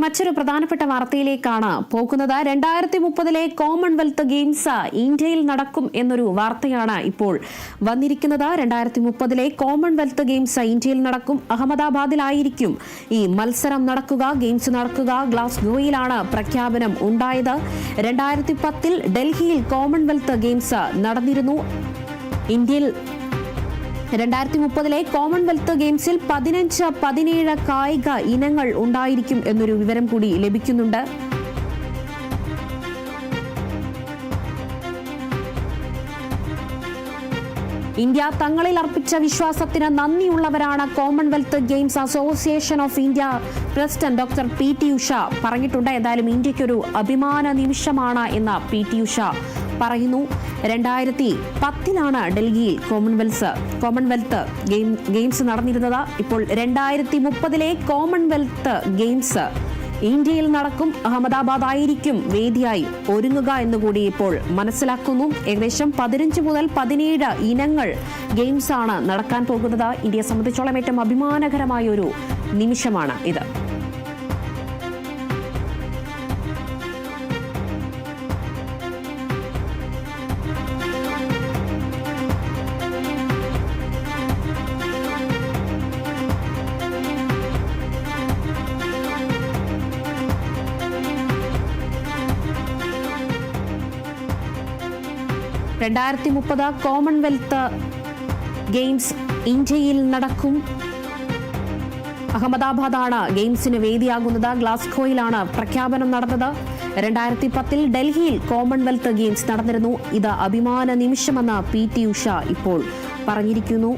മറ്റൊരു പ്രധാനപ്പെട്ട വാർത്തയിലേക്കാണ് പോകുന്നത്. 2030 കോമൺവെൽത്ത് ഗെയിംസ് ഇന്ത്യയിൽ നടക്കും എന്നൊരു വാർത്തയാണ് ഇപ്പോൾ വന്നിരിക്കുന്നത്. 2030 കോമൺവെൽത്ത് ഗെയിംസ് ഇന്ത്യയിൽ നടക്കും. അഹമ്മദാബാദിലായിരിക്കും ഈ മത്സരം നടക്കുക, ഗെയിംസ് നടക്കുക. ഗ്ലാസ്ഗോയിലാണ് പ്രഖ്യാപനം ഉണ്ടായത്. 2010 ഡൽഹിയിൽ കോമൺവെൽത്ത് ഗെയിംസ് നടന്നിരുന്നു. ഇന്ത്യയിൽ 2030 കോമൺവെൽത്ത് ഗെയിംസിൽ 15-17 കായിക ഇനങ്ങൾ ഉണ്ടായിരിക്കും എന്നൊരു വിവരം കൂടി ലഭിക്കുന്നുണ്ട്. ഇന്ത്യ തങ്ങളിൽ അർപ്പിച്ച വിശ്വാസത്തിന് നന്ദിയുള്ളവരാണ് Commonwealth Games Association of India president doctor P T. Usha പറഞ്ഞിട്ടുണ്ട്. എന്തായാലും ഇന്ത്യക്കൊരു അഭിമാന നിമിഷമാണ് എന്ന് പി.ടി. ഉഷ പറയുന്നു. 2010 ഡൽഹിയിൽ കോമൺവെൽത്ത് ഗെയിംസ് നടന്നിരുന്നത്. ഇപ്പോൾ 2030 കോമൺവെൽത്ത് ഗെയിംസ് ഇന്ത്യയിൽ നടക്കും. അഹമ്മദാബാദ് ആയിരിക്കും വേദിയായി ഒരുങ്ങുക എന്നുകൂടി ഇപ്പോൾ മനസ്സിലാക്കുന്നു. ഏകദേശം 15 മുതൽ 17 ഇനങ്ങൾ ഗെയിംസ് ആണ് നടക്കാൻ പോകുന്നത്. ഇന്ത്യയെ സംബന്ധിച്ചോളം ഏറ്റവും അഭിമാനകരമായ ഒരു നിമിഷമാണ് ഇത്. കോമൺവെൽത്ത് ഗെയിംസ് ഇന്ത്യയിൽ നടക്കും. അഹമ്മദാബാദാണ് ഗെയിംസിന് വേദിയാകുന്നത്. ഗ്ലാസ്ഗോയിലാണ് പ്രഖ്യാപനം നടന്നത്. 2010 ഡൽഹിയിൽ കോമൺവെൽത്ത് ഗെയിംസ് നടന്നിരുന്നു. ഇത് അഭിമാന നിമിഷമെന്ന് പി.ടി. ഉഷ ഇപ്പോൾ പറഞ്ഞിരിക്കുന്നു.